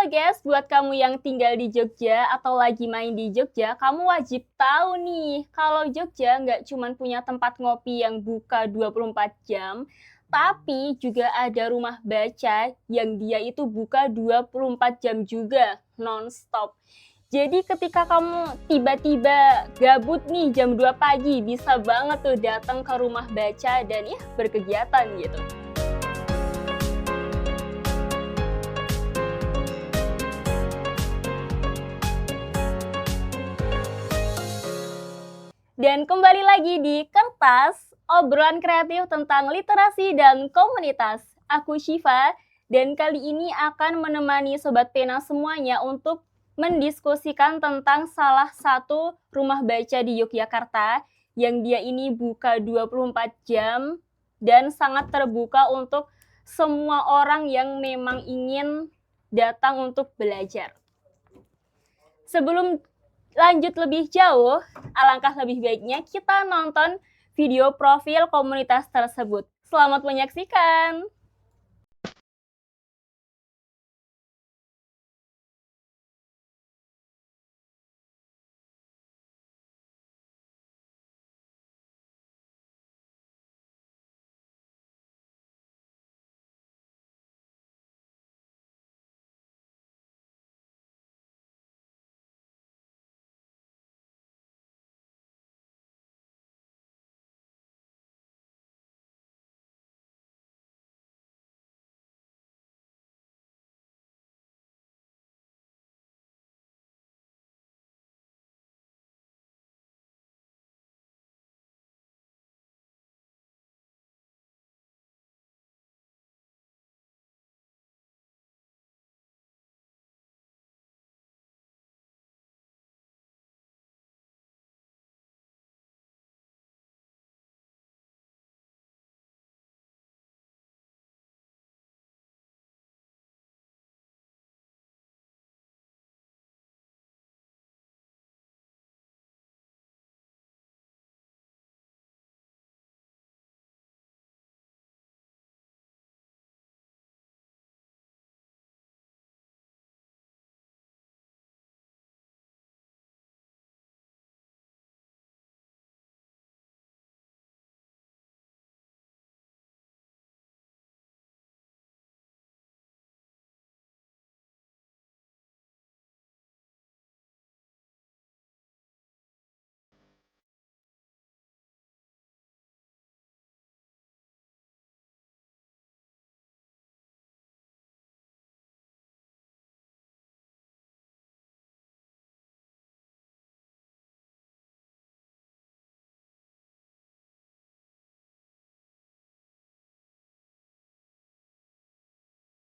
Halo guys, buat kamu yang tinggal di Jogja atau lagi main di Jogja, kamu wajib tahu nih, kalau Jogja nggak cuma punya tempat ngopi yang buka 24 jam, tapi juga ada rumah baca yang dia itu buka 24 jam juga, non-stop. Jadi ketika kamu tiba-tiba gabut nih jam 2 pagi, bisa banget tuh datang ke rumah baca dan ya berkegiatan gitu. Dan kembali lagi di Kertas, obrolan kreatif tentang literasi dan komunitas. Aku Syifa, dan kali ini akan menemani Sobat Pena semuanya untuk mendiskusikan tentang salah satu rumah baca di Yogyakarta yang dia ini buka 24 jam dan sangat terbuka untuk semua orang yang memang ingin datang untuk belajar. Sebelum lanjut lebih jauh, alangkah lebih baiknya kita nonton video profil komunitas tersebut. Selamat menyaksikan!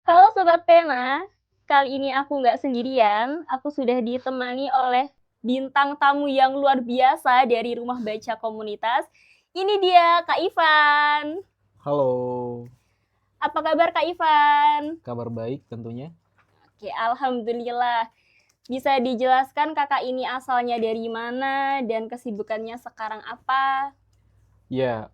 Halo Sobat Pena, kali ini aku nggak sendirian, aku sudah ditemani oleh bintang tamu yang luar biasa dari rumah baca komunitas. Ini dia Kak Ivan. Halo, Apa kabar Kak Ivan? kabar baik tentunya. Oke, alhamdulillah. Bisa dijelaskan kakak ini asalnya dari mana dan kesibukannya sekarang apa? Ya,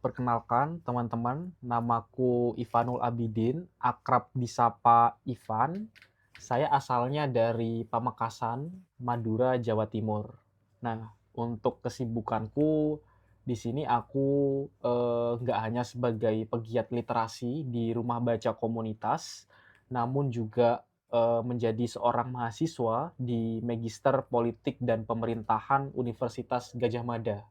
perkenalkan teman-teman, namaku Ivanul Abidin, akrab disapa Ivan. Saya asalnya dari Pamekasan, Madura, Jawa Timur. Nah, untuk kesibukanku di sini aku nggak hanya sebagai pegiat literasi di rumah baca komunitas, namun juga menjadi seorang mahasiswa di Magister Politik dan Pemerintahan Universitas Gadjah Mada.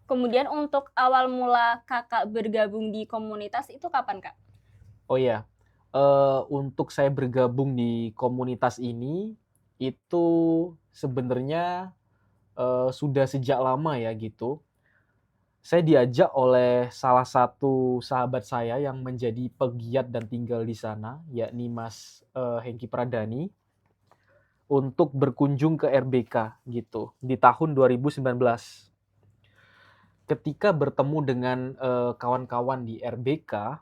Kemudian untuk awal mula kakak bergabung di komunitas itu kapan kak? Oh ya, untuk saya bergabung di komunitas ini, itu sebenarnya, sudah sejak lama ya gitu. Saya diajak oleh salah satu sahabat saya yang menjadi pegiat dan tinggal di sana, yakni Mas, Hengki Pradani, untuk berkunjung ke RBK gitu, di tahun 2019. Ketika bertemu dengan, kawan-kawan di RBK,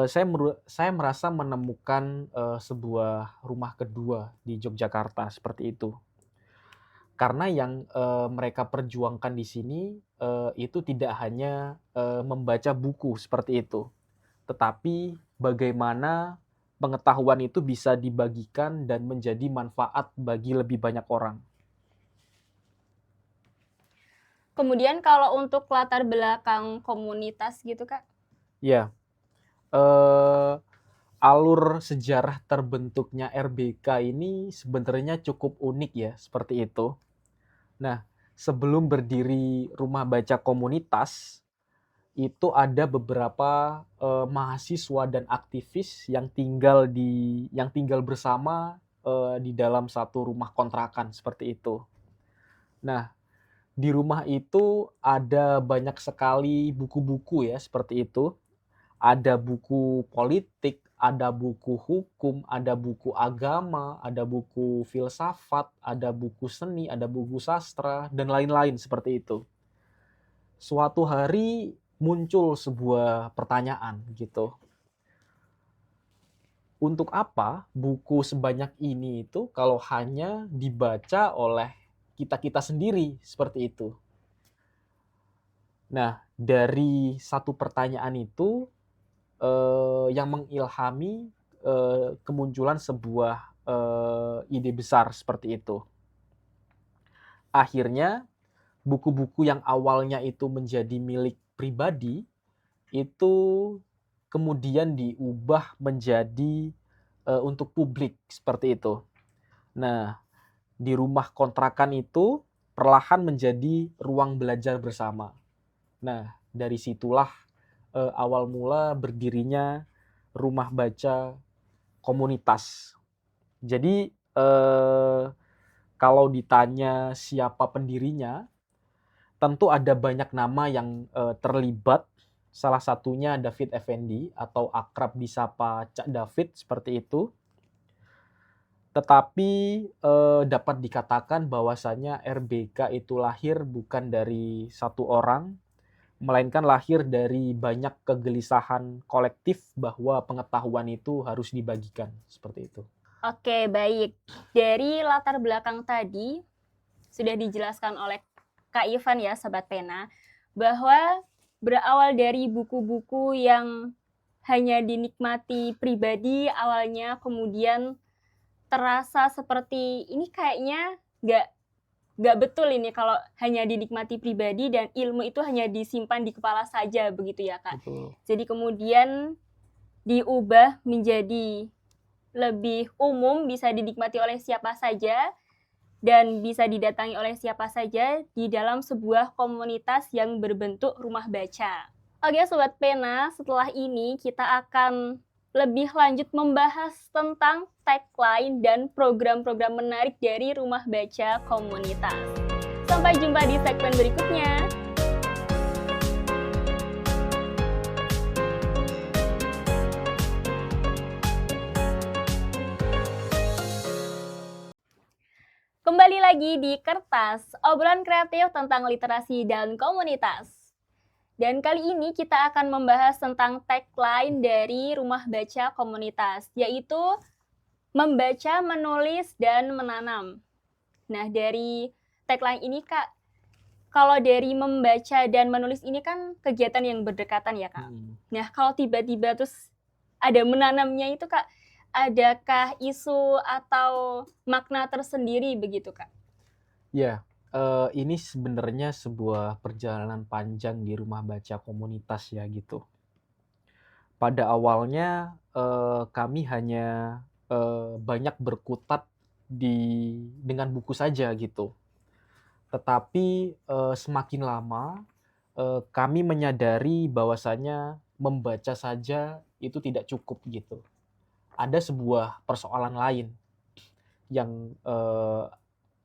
saya merasa menemukan, sebuah rumah kedua di Yogyakarta, seperti itu. Karena yang, mereka perjuangkan di sini, itu tidak hanya, membaca buku seperti itu, tetapi bagaimana pengetahuan itu bisa dibagikan dan menjadi manfaat bagi lebih banyak orang. Kemudian kalau untuk latar belakang komunitas gitu, Kak? Ya, eh, alur sejarah terbentuknya RBK ini sebenarnya cukup unik ya, seperti itu. Nah, sebelum berdiri rumah baca komunitas, itu ada beberapa mahasiswa dan aktivis yang tinggal bersama di dalam satu rumah kontrakan seperti itu. Nah, di rumah itu ada banyak sekali buku-buku ya seperti itu. Ada buku politik, ada buku hukum, ada buku agama, ada buku filsafat, ada buku seni, ada buku sastra, dan lain-lain seperti itu. Suatu hari muncul sebuah pertanyaan gitu. Untuk apa buku sebanyak ini itu kalau hanya dibaca oleh kita-kita sendiri seperti itu? Nah, dari satu pertanyaan itu yang mengilhami kemunculan sebuah ide besar seperti itu. Akhirnya buku-buku yang awalnya itu menjadi milik pribadi itu kemudian diubah menjadi untuk publik seperti itu. Nah, di rumah kontrakan itu perlahan menjadi ruang belajar bersama. Nah, dari situlah awal mula berdirinya rumah baca komunitas. Jadi kalau ditanya siapa pendirinya, tentu ada banyak nama yang terlibat. Salah satunya David Effendi atau akrab disapa Cak David seperti itu. Tetapi dapat dikatakan bahwasanya RBK itu lahir bukan dari satu orang, melainkan lahir dari banyak kegelisahan kolektif bahwa pengetahuan itu harus dibagikan, seperti itu. Oke, baik. Dari latar belakang tadi sudah dijelaskan oleh Kak Ivan ya, Sobat Pena, bahwa berawal dari buku-buku yang hanya dinikmati pribadi awalnya, kemudian terasa seperti ini kayaknya nggak betul ini kalau hanya dinikmati pribadi dan ilmu itu hanya disimpan di kepala saja begitu ya Kak. Betul. Jadi kemudian diubah menjadi lebih umum, bisa dinikmati oleh siapa saja dan bisa didatangi oleh siapa saja di dalam sebuah komunitas yang berbentuk rumah baca. Oke Sobat Pena, setelah ini kita akan lebih lanjut membahas tentang tagline dan program-program menarik dari rumah baca komunitas. Sampai jumpa di segmen berikutnya. Kembali lagi di Kertas, obrolan kreatif tentang literasi dan komunitas. Dan kali ini kita akan membahas tentang tagline dari rumah baca komunitas, yaitu membaca, menulis, dan menanam. Nah, dari tagline ini, Kak, kalau dari membaca dan menulis ini kan kegiatan yang berdekatan ya, Kak. Nah, kalau tiba-tiba terus ada menanamnya itu, Kak, adakah isu atau makna tersendiri begitu, Kak? Ya, ini sebenarnya sebuah perjalanan panjang di rumah baca komunitas ya gitu. Pada awalnya kami hanya banyak berkutat dengan buku saja gitu. Tetapi semakin lama kami menyadari bahwasanya membaca saja itu tidak cukup gitu. Ada sebuah persoalan lain yang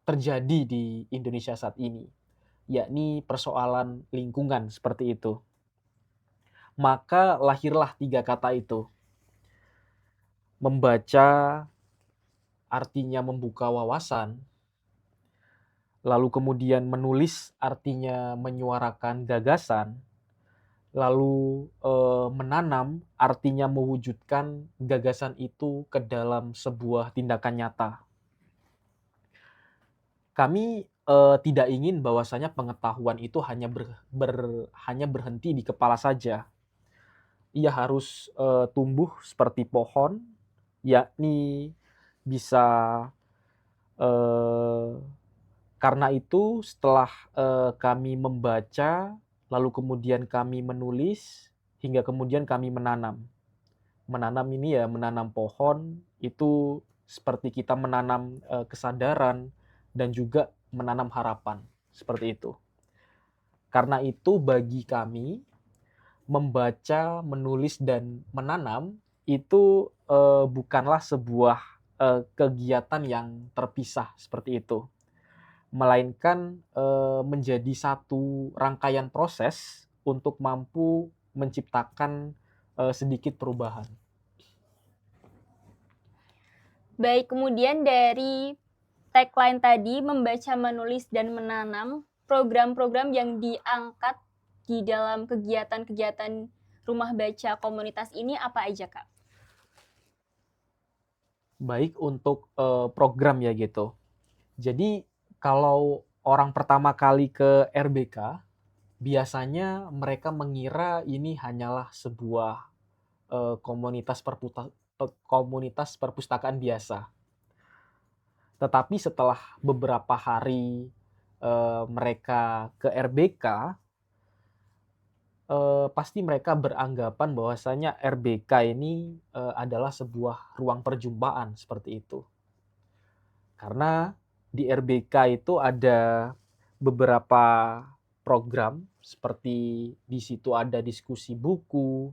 terjadi di Indonesia saat ini, yakni persoalan lingkungan seperti itu. Maka lahirlah 3 kata itu. Membaca artinya membuka wawasan, lalu kemudian menulis artinya menyuarakan gagasan, lalu menanam artinya mewujudkan gagasan itu ke dalam sebuah tindakan nyata. Kami tidak ingin bahwasanya pengetahuan itu hanya berhenti di kepala saja. Ia harus tumbuh seperti pohon, yakni bisa eee, karena itu setelah, kami membaca, lalu kemudian kami menulis, hingga kemudian kami menanam. Menanam ini ya menanam pohon, itu seperti kita menanam, kesadaran dan juga menanam harapan, seperti itu. Karena itu bagi kami, membaca, menulis, dan menanam itu, bukanlah sebuah, kegiatan yang terpisah seperti itu, melainkan, menjadi satu rangkaian proses untuk mampu menciptakan, sedikit perubahan. Baik, kemudian dari tagline tadi, membaca, menulis, dan menanam, program-program yang diangkat di dalam kegiatan-kegiatan rumah baca komunitas ini apa aja, Kak? Baik untuk, program ya gitu. Jadi kalau orang pertama kali ke RBK, biasanya mereka mengira ini hanyalah sebuah, komunitas perpustakaan biasa. Tetapi setelah beberapa hari, mereka ke RBK, pasti mereka beranggapan bahwasanya RBK ini, adalah sebuah ruang perjumpaan, seperti itu. Karena di RBK itu ada beberapa program, seperti di situ ada diskusi buku,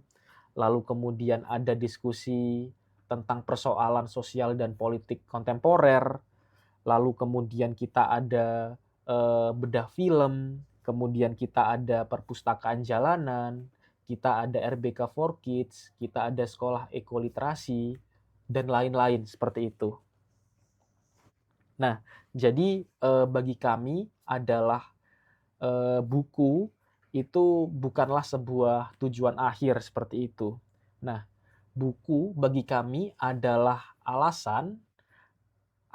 lalu kemudian ada diskusi tentang persoalan sosial dan politik kontemporer, lalu kemudian kita ada, bedah film, kemudian kita ada perpustakaan jalanan, kita ada RBK for Kids, kita ada sekolah ekoliterasi, dan lain-lain seperti itu. Nah, jadi, bagi kami adalah, buku itu bukanlah sebuah tujuan akhir seperti itu. Nah, buku bagi kami adalah alasan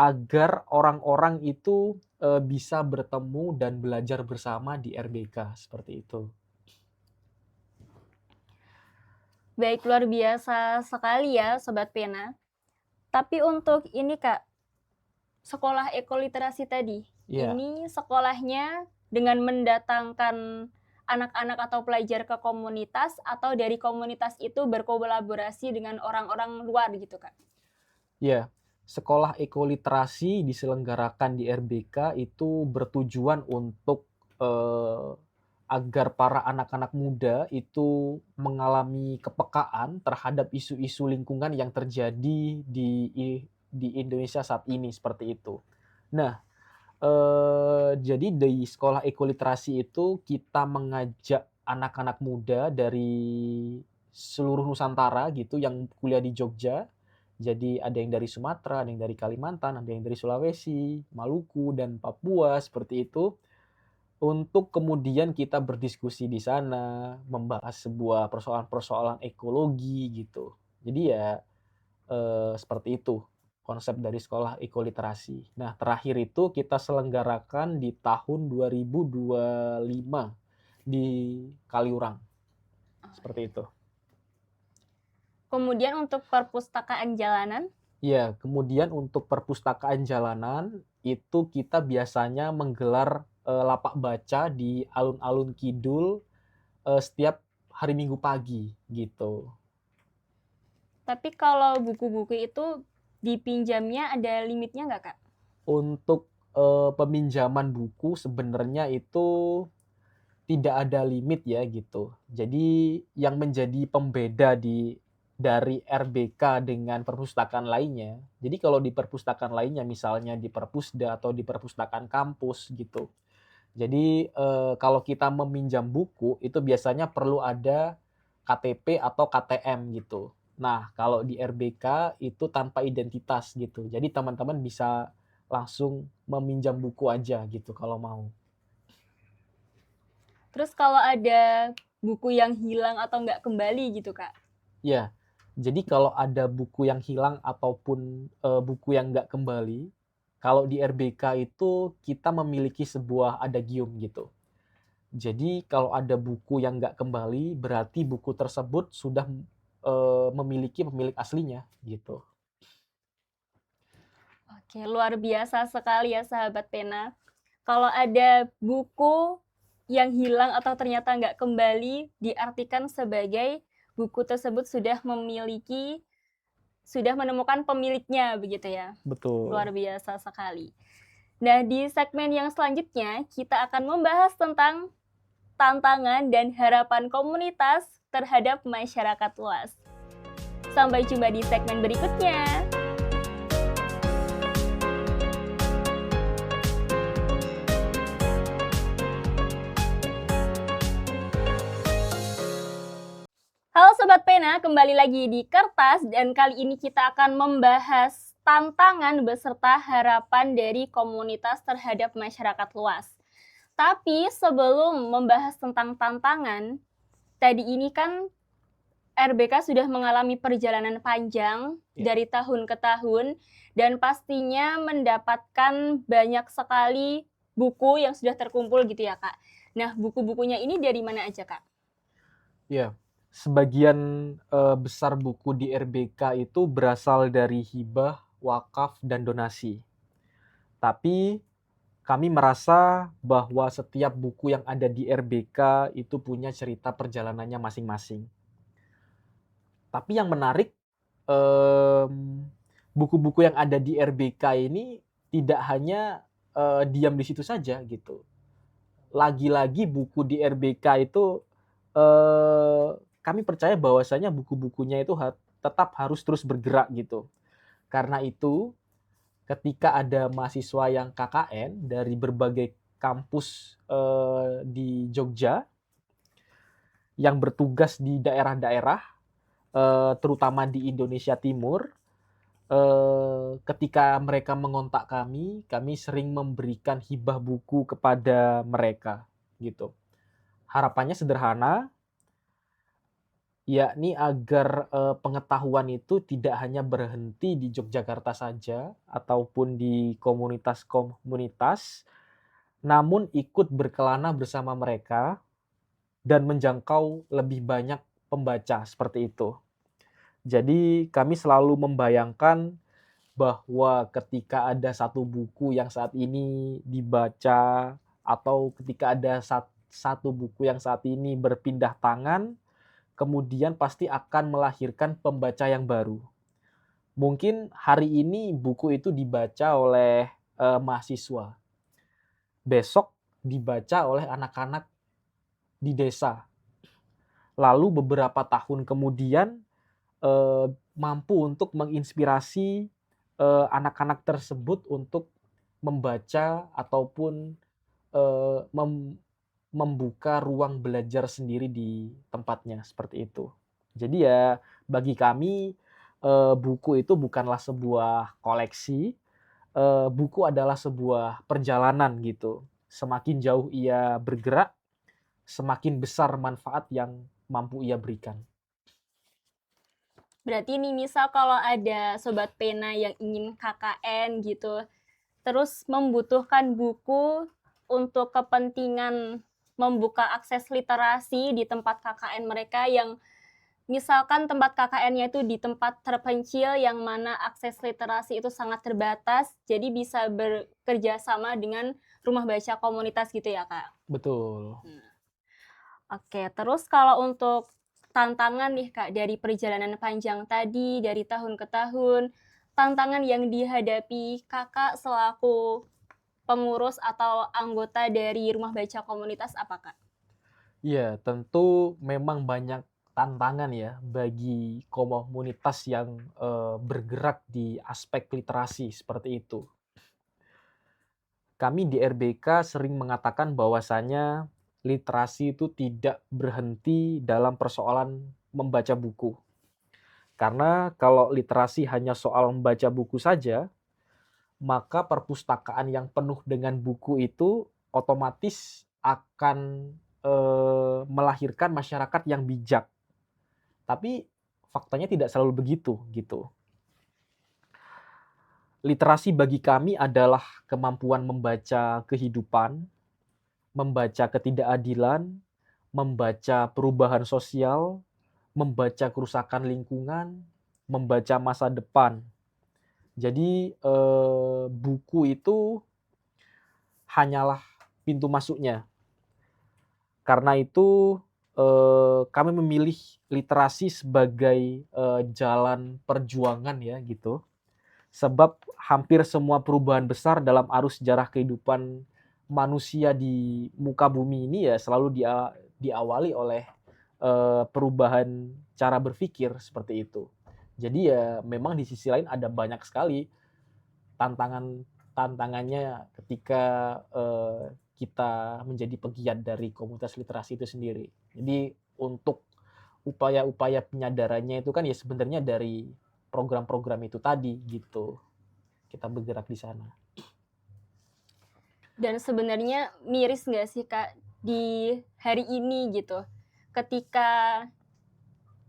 agar orang-orang itu, bisa bertemu dan belajar bersama di RBK, seperti itu. Baik, luar biasa sekali ya Sobat Pena. Tapi untuk ini Kak, sekolah ekoliterasi tadi, Iya, ini sekolahnya dengan mendatangkan anak-anak atau pelajar ke komunitas atau dari komunitas itu berkolaborasi dengan orang-orang luar gitu Kak? iya. Sekolah ekoliterasi diselenggarakan di RBK itu bertujuan untuk, agar para anak-anak muda itu mengalami kepekaan terhadap isu-isu lingkungan yang terjadi di Indonesia saat ini, seperti itu. Nah, jadi di sekolah ekoliterasi itu kita mengajak anak-anak muda dari seluruh Nusantara gitu yang kuliah di Jogja. Jadi ada yang dari Sumatera, ada yang dari Kalimantan, ada yang dari Sulawesi, Maluku, dan Papua, seperti itu. Untuk kemudian kita berdiskusi di sana, membahas sebuah persoalan-persoalan ekologi gitu. Jadi ya, seperti itu konsep dari sekolah ekoliterasi. Nah, terakhir itu kita selenggarakan di tahun 2025 di Kaliurang, seperti itu. Kemudian untuk perpustakaan jalanan, Ya, kemudian untuk perpustakaan jalanan, itu kita biasanya menggelar, lapak baca di alun-alun kidul, setiap hari Minggu pagi, gitu. tapi kalau buku-buku itu dipinjamnya ada limitnya nggak Kak? Untuk, peminjaman buku sebenarnya itu tidak ada limit ya gitu. Jadi yang menjadi pembeda dari RBK dengan perpustakaan lainnya, jadi kalau di perpustakaan lainnya misalnya di Perpusda atau di perpustakaan kampus gitu. Jadi, kalau kita meminjam buku itu biasanya perlu ada KTP atau KTM gitu. Nah, kalau di RBK itu tanpa identitas gitu. Jadi teman-teman bisa langsung meminjam buku aja gitu kalau mau. Terus kalau ada buku yang hilang atau nggak kembali gitu Kak? Ya, jadi kalau ada buku yang hilang ataupun, buku yang nggak kembali, kalau di RBK itu kita memiliki sebuah adagium gitu. Jadi kalau ada buku yang nggak kembali, berarti buku tersebut sudah, memiliki pemilik aslinya, gitu. Oke, luar biasa sekali ya sahabat pena. Kalau ada buku yang hilang atau ternyata nggak kembali, diartikan sebagai buku tersebut sudah menemukan pemiliknya begitu ya. Betul. Luar biasa sekali. Nah, di segmen yang selanjutnya kita akan membahas tentang tantangan dan harapan komunitas terhadap masyarakat luas. Sampai jumpa di segmen berikutnya. Halo Sobat Pena, kembali lagi di Kertas dan kali ini kita akan membahas tantangan beserta harapan dari komunitas terhadap masyarakat luas. Tapi sebelum membahas tentang tantangan, tadi ini kan RBK sudah mengalami perjalanan panjang dari tahun ke tahun dan pastinya mendapatkan banyak sekali buku yang sudah terkumpul gitu ya Kak. Nah, buku-bukunya ini dari mana aja Kak? Ya, sebagian besar buku di RBK itu berasal dari hibah, wakaf, dan donasi. Tapi kami merasa bahwa setiap buku yang ada di RBK itu punya cerita perjalanannya masing-masing. Tapi yang menarik, buku-buku yang ada di RBK ini tidak hanya diam di situ saja gitu. Lagi-lagi buku di RBK itu kami percaya bahwasanya buku-bukunya itu tetap harus terus bergerak gitu. Karena itu, ketika ada mahasiswa yang KKN dari berbagai kampus di Jogja yang bertugas di daerah-daerah, terutama di Indonesia Timur, ketika mereka mengontak kami sering memberikan hibah buku kepada mereka gitu. Harapannya sederhana, yakni agar pengetahuan itu tidak hanya berhenti di Yogyakarta saja ataupun di komunitas-komunitas, namun ikut berkelana bersama mereka dan menjangkau lebih banyak pembaca seperti itu. Jadi kami selalu membayangkan bahwa ketika ada satu buku yang saat ini dibaca atau ketika ada satu buku yang saat ini berpindah tangan, kemudian pasti akan melahirkan pembaca yang baru. Mungkin hari ini buku itu dibaca oleh mahasiswa. Besok dibaca oleh anak-anak di desa. Lalu beberapa tahun kemudian mampu untuk menginspirasi anak-anak tersebut untuk membaca ataupun membuka ruang belajar sendiri di tempatnya, seperti itu. Jadi ya bagi kami buku itu bukanlah sebuah koleksi, buku adalah sebuah perjalanan gitu. Semakin jauh ia bergerak, semakin besar manfaat yang mampu ia berikan. Berarti nih misal kalau ada Sobat Pena yang ingin KKN gitu, terus membutuhkan buku untuk kepentingan membuka akses literasi di tempat KKN mereka yang misalkan tempat KKN-nya itu di tempat terpencil yang mana akses literasi itu sangat terbatas, jadi bisa bekerja sama dengan rumah baca komunitas gitu ya Kak? Betul. Oke, terus kalau untuk tantangan nih Kak, dari perjalanan panjang tadi, dari tahun ke tahun, tantangan yang dihadapi Kakak selaku pengurus atau anggota dari rumah baca komunitas apa Kak? Iya, tentu memang banyak tantangan ya bagi komunitas yang bergerak di aspek literasi seperti itu. Kami di RBK sering mengatakan bahwasanya literasi itu tidak berhenti dalam persoalan membaca buku. Karena kalau literasi hanya soal membaca buku saja, maka perpustakaan yang penuh dengan buku itu otomatis akan melahirkan masyarakat yang bijak. Tapi faktanya tidak selalu begitu gitu. Literasi bagi kami adalah kemampuan membaca kehidupan, membaca ketidakadilan, membaca perubahan sosial, membaca kerusakan lingkungan, membaca masa depan. Jadi buku itu hanyalah pintu masuknya. Karena itu kami memilih literasi sebagai jalan perjuangan ya gitu. Sebab hampir semua perubahan besar dalam arus sejarah kehidupan manusia di muka bumi ini ya selalu diawali oleh perubahan cara berpikir seperti itu. Jadi ya memang di sisi lain ada banyak sekali tantangannya ketika kita menjadi pegiat dari komunitas literasi itu sendiri. Jadi untuk upaya-upaya penyadarannya itu kan ya sebenarnya dari program-program itu tadi gitu. Kita bergerak di sana. Dan sebenarnya miris nggak sih Kak di hari ini gitu, ketika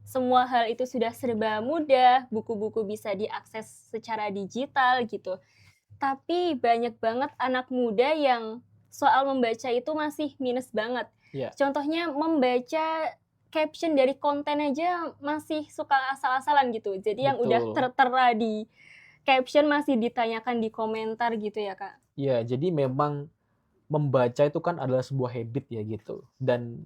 semua hal itu sudah serba mudah, buku-buku bisa diakses secara digital gitu. Tapi banyak banget anak muda yang soal membaca itu masih minus banget. Iya. Contohnya membaca caption dari konten aja masih suka asal-asalan gitu. Jadi yang udah Betul. tertera di caption masih ditanyakan di komentar gitu ya, Kak? Iya, jadi memang membaca itu kan adalah sebuah habit ya gitu. Dan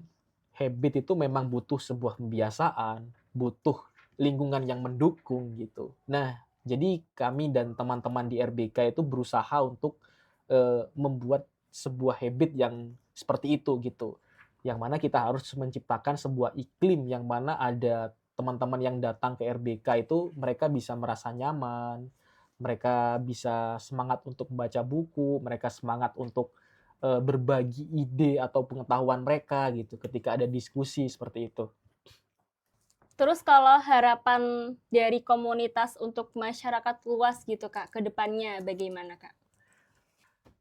habit itu memang butuh sebuah pembiasaan, butuh lingkungan yang mendukung gitu. Nah, jadi kami dan teman-teman di RBK itu berusaha untuk membuat sebuah habit yang seperti itu gitu. Yang mana kita harus menciptakan sebuah iklim yang mana ada teman-teman yang datang ke RBK itu mereka bisa merasa nyaman, mereka bisa semangat untuk membaca buku, mereka semangat untuk berbagi ide atau pengetahuan mereka gitu ketika ada diskusi seperti itu. Terus kalau harapan dari komunitas untuk masyarakat luas gitu Kak, ke depannya bagaimana Kak?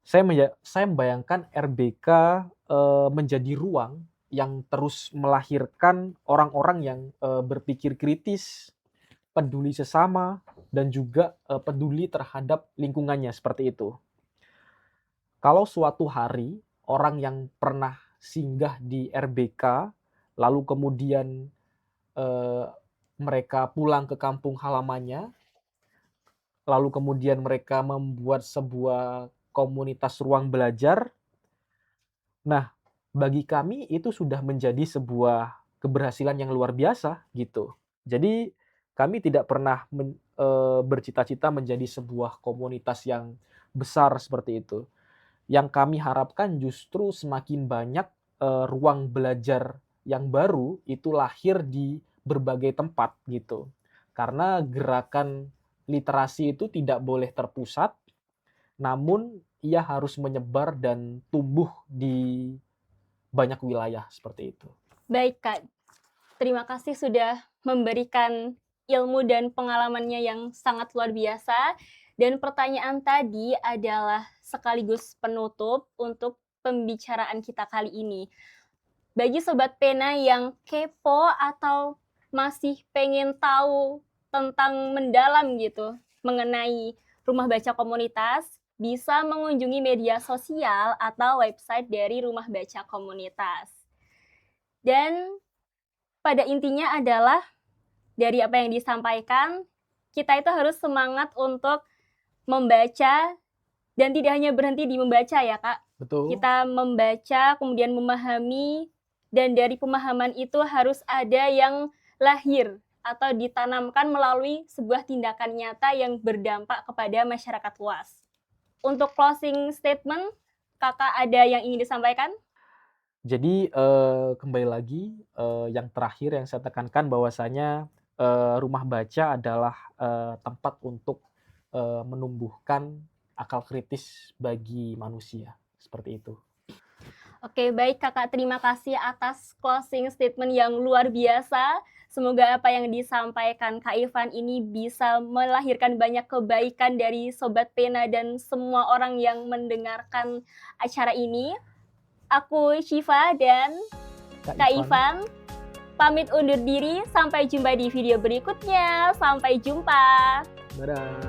Saya membayangkan RBK menjadi ruang yang terus melahirkan orang-orang yang berpikir kritis, peduli sesama, dan juga peduli terhadap lingkungannya seperti itu. Kalau suatu hari orang yang pernah singgah di RBK, lalu kemudian mereka pulang ke kampung halamannya, lalu kemudian mereka membuat sebuah komunitas ruang belajar. Nah, bagi kami itu sudah menjadi sebuah keberhasilan yang luar biasa gitu. Jadi kami tidak pernah bercita-cita menjadi sebuah komunitas yang besar seperti itu. Yang kami harapkan justru semakin banyak ruang belajar yang baru itu lahir di berbagai tempat gitu. Karena gerakan literasi itu tidak boleh terpusat, namun ia harus menyebar dan tumbuh di banyak wilayah seperti itu. Baik Kak, terima kasih sudah memberikan ilmu dan pengalamannya yang sangat luar biasa. Dan pertanyaan tadi adalah sekaligus penutup untuk pembicaraan kita kali ini. Bagi Sobat Pena yang kepo atau masih pengen tahu tentang mendalam gitu mengenai rumah baca komunitas, bisa mengunjungi media sosial atau website dari rumah baca komunitas. Dan pada intinya adalah dari apa yang disampaikan, kita itu harus semangat untuk membaca dan tidak hanya berhenti di membaca ya Kak. Betul. Kita membaca, kemudian memahami, dan dari pemahaman itu harus ada yang lahir atau ditanamkan melalui sebuah tindakan nyata yang berdampak kepada masyarakat luas. Untuk closing statement, Kakak ada yang ingin disampaikan? Jadi kembali lagi yang terakhir yang saya tekankan bahwasanya rumah baca adalah tempat untuk menumbuhkan akal kritis bagi manusia, seperti itu. Oke, baik Kakak, terima kasih atas closing statement yang luar biasa. Semoga apa yang disampaikan Kak Irfan ini bisa melahirkan banyak kebaikan dari Sobat Pena dan semua orang yang mendengarkan acara ini. Aku Syifa dan Kak Irfan pamit undur diri. Sampai jumpa di video berikutnya. Sampai jumpa. Dadah.